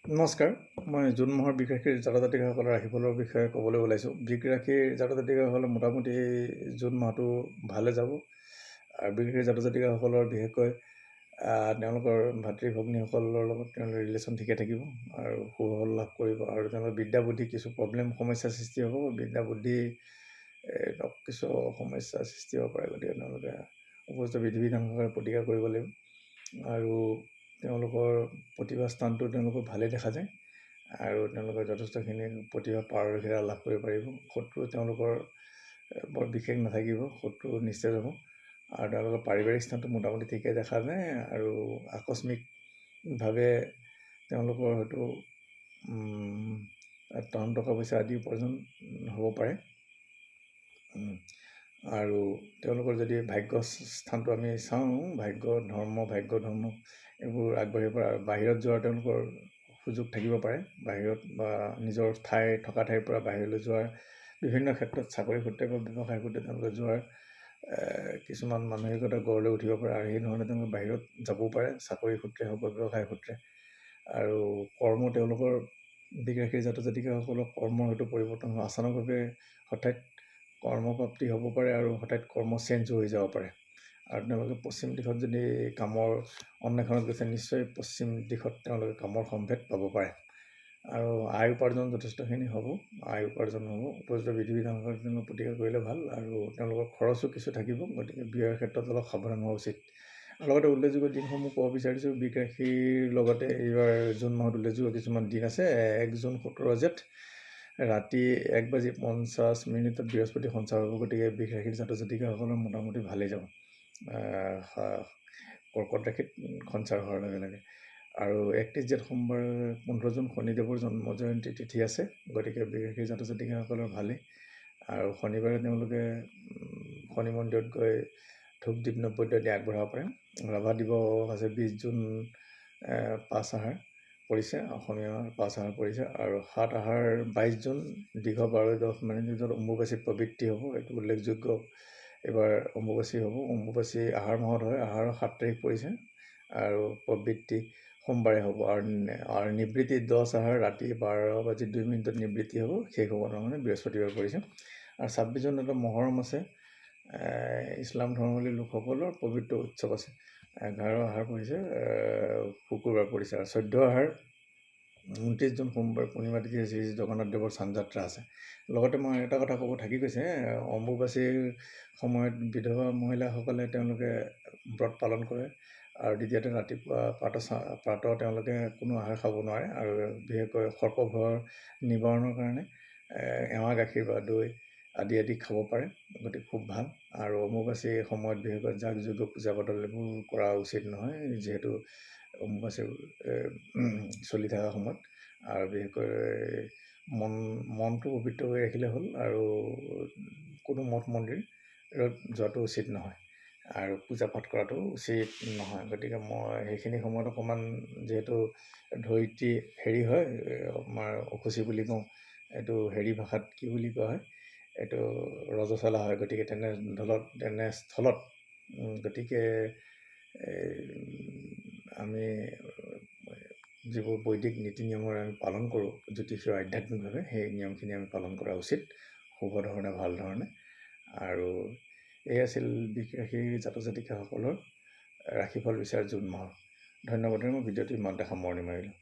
নমস্কাৰ। মই জুন মাহৰ বৃষ ৰাশিৰ জাতক জাতিকাসকলৰ ৰাশিফলৰ বিষয়ে ক'বলৈ ওলাইছোঁ। বৃষ ৰাশিৰ জাতক জাতিকাসকলে মোটামুটি জুন মাহটো ভালে যাব। আৰু বৃষ ৰাশিৰ জাতক জাতিকাসকলৰ বিশেষকৈ তেওঁলোকৰ ভাতৃ ভগ্নীসকলৰ লগত তেওঁলোকৰ ৰিলেশ্যন ঠিকে থাকিব আৰু সুফল লাভ কৰিব। আৰু তেওঁলোকৰ বিদ্যা বুদ্ধি কিছু সমস্যাৰ সৃষ্টি হ'ব। বিদ্যা বুদ্ধি কিছু সমস্যাৰ সৃষ্টি হ'ব পাৰে, গতিকে তেওঁলোকে উপযুক্ত বিধি বিধানসমূহে প্ৰতিকাৰ কৰিব লাগিব। আৰু তেওঁলোকৰ প্ৰতিভা স্থানটো তেওঁলোকৰ ভালেই দেখা যায় আৰু তেওঁলোকৰ যথেষ্টখিনি প্ৰতিভা পাৰদৰ্শিতা লাভ কৰিব পাৰিব। শত্ৰু তেওঁলোকৰ বৰ বিশেষ নাথাকিব, শত্ৰু নিশ্চয় যাব। আৰু তেওঁলোকৰ পাৰিবাৰিক স্থানটো মোটামুটি ঠিকে দেখা যায় আৰু আকস্মিকভাৱে তেওঁলোকৰ হয়তো টকা পইচা আদি উপাৰ্জন হ'ব পাৰে। আৰু তেওঁলোকৰ যদি ভাগ্য স্থানটো আমি চাওঁ, ভাগ্য ধৰ্ম এইবোৰ আগবাঢ়িব পাৰে। বাহিৰত যোৱাৰ তেওঁলোকৰ সুযোগ থাকিব পাৰে, বাহিৰত বা নিজৰ থকা ঠাইৰ পৰা বাহিৰলৈ যোৱাৰ বিভিন্ন ক্ষেত্ৰত চাকৰি সূত্ৰে বা ব্যৱসায় সূত্ৰে তেওঁলোকে যোৱাৰ কিছুমান মানসিকতা গঢ় লৈ উঠিব পাৰে আৰু সেই ধৰণে তেওঁলোকে বাহিৰত যাবও পাৰে, চাকৰি সূত্ৰে হওক বা ব্যৱসায় সূত্ৰে। আৰু কৰ্ম তেওঁলোকৰ বৃষ ৰাশিৰ জাতক জাতিকাসকলৰ কৰ্মৰ হয়তো পৰিৱৰ্তন হয়, আচানকভাৱে হঠাৎ কৰ্মপ্ৰাপ্তি হ'ব পাৰে আৰু হঠাৎ কৰ্ম চেঞ্জো হৈ যাব পাৰে। আৰু তেওঁলোকে পশ্চিম দিশত যদি কামৰ অন্বেষণত গৈছে, নিশ্চয় পশ্চিম দিশত তেওঁলোকে কামৰ সম্ভেদ পাব পাৰে। আৰু আয় উপাৰ্জন যথেষ্টখিনি হ'ব, উপযুক্ত বিধি বিধানসমূহ তেওঁলোকে প্ৰতিকাৰ কৰিলে ভাল। আৰু তেওঁলোকৰ খৰচো কিছু থাকিব, গতিকে ব্যয়ৰ ক্ষেত্ৰত অলপ সাৱধান হোৱা উচিত। লগতে উল্লেখযোগ্য দিনসমূহ ক'ব বিচাৰিছোঁ, বৃষ ৰাশিৰ লগতে এইবাৰ জুন মাহত উল্লেখযোগ্য কিছুমান দিন আছে। 1 জুন 17 জেঠ ৰাতি 1:50 বৃহস্পতি সঞ্চাৰ হ'ব, গতিকে বৃষ ৰাশিৰ জাতক জাতিকাসকলৰ মোটামুটি ভালেই যাব কৰ্কট ৰাশিত সঞ্চাৰ হোৱাৰ লগে লগে। আৰু 31 জেঠ সোমবাৰ 15 জুন শনিদেৱৰ জন্ম জয়ন্তী তিথি আছে, গতিকে বৃষ ৰাশিৰ জাতক জাতিকাসকলৰ ভালেই। আৰু শনিবাৰে তেওঁলোকে শনি মন্দিৰত গৈ ধূপ দীপ নৈবেদ্য দি আগবঢ়াব পাৰে। ৰাভা দিৱস আছে 20 জুন 5 আহাৰ পৰিছে, অসমীয়া 5 আহাৰ পৰিছে। আৰু 7 আহাৰ 22 জুন দীঘ 12-10 য'ত অম্বুবাচী প্ৰবৃত্তি হ'ব, এইটো উল্লেখযোগ্য। এইবাৰ অম্বুবাচী হ'ব, অম্বুবাচী আহাৰ মাহত হয়, আহাৰৰ 7 তাৰিখ পৰিছে আৰু প্ৰবৃত্তি সোমবাৰে হ'ব। আৰু নিবৃত্তি 10 আহাৰ ৰাতি 12:02 নিবৃত্তি হ'ব, শেষ হ'ব তাৰমানে বৃহস্পতিবাৰ পৰিছে। আৰু 26 জুন এটা মহৰম আছে, ইছলাম ধৰ্মাৱলম্বী লোকসকলৰ পবিত্ৰ উৎসৱ আছে। 11 আহাৰ পৰিছে, শুকুৰবাৰ পৰিছে। আৰু 14 আহাৰ 29 জুন সোমবাৰ পূৰ্ণিমা তিথি শ্ৰী জগন্নাথ দেৱৰ স্নানযাত্ৰা আছে। লগতে মই এটা কথা ক'ব থাকি গৈছে, অম্বুবাচীৰ সময়ত বিধৱা মহিলাসকলে তেওঁলোকে ব্ৰত পালন কৰে। আৰু দ্বিতীয়তে ৰাতিপুৱা প্ৰাতঃ তেওঁলোকে কোনো আহাৰ খাব নোৱাৰে। আৰু বিশেষকৈ সৰ্পভয়ৰ নিবাৰণৰ কাৰণে এৱা গাখীৰ বা দৈ আদি খাব পাৰে, গতিকে খুব ভাল। আৰু অম্বুবাচীৰ সময়ত বিশেষকৈ যাগ যজ্ঞ পূজা পাতল এইবোৰ কৰা উচিত নহয়, যিহেতু অম্বুবাচী চলি থকা সময়ত। আৰু বিশেষকৈ মনটো পবিত্ৰ কৰি ৰাখিলে হ'ল, আৰু কোনো মঠ মন্দিৰত যোৱাটো উচিত নহয় আৰু পূজা পাঠ কৰাটো উচিত নহয়। গতিকে মই সেইখিনি সময়ত অকণমান, যিহেতু ধৰিত্ৰী হয়, আমাৰ অসুচি বুলি কওঁ, এইটো ভাষাত কি বুলি কোৱা হয়, এইটো ৰজস্বলা হয়, গতিকে তেনেস্থলত গতিকে আমি যিবোৰ বৈদিক নীতি নিয়মৰ আমি পালন কৰোঁ জ্যোতিষীয় আধ্যাত্মিকভাৱে, সেই নিয়মখিনি আমি পালন কৰা উচিত শুভ ধৰণে, ভাল ধৰণে। আৰু এই আছিল বৃষ ৰাশিৰ জাতক জাতিকাসকলৰ ৰাশিফল বিচাৰ জুন মাহৰ। ধন্যবাদ। মই ভিডিঅ'টো ইমানতে সামৰণি মাৰিলোঁ।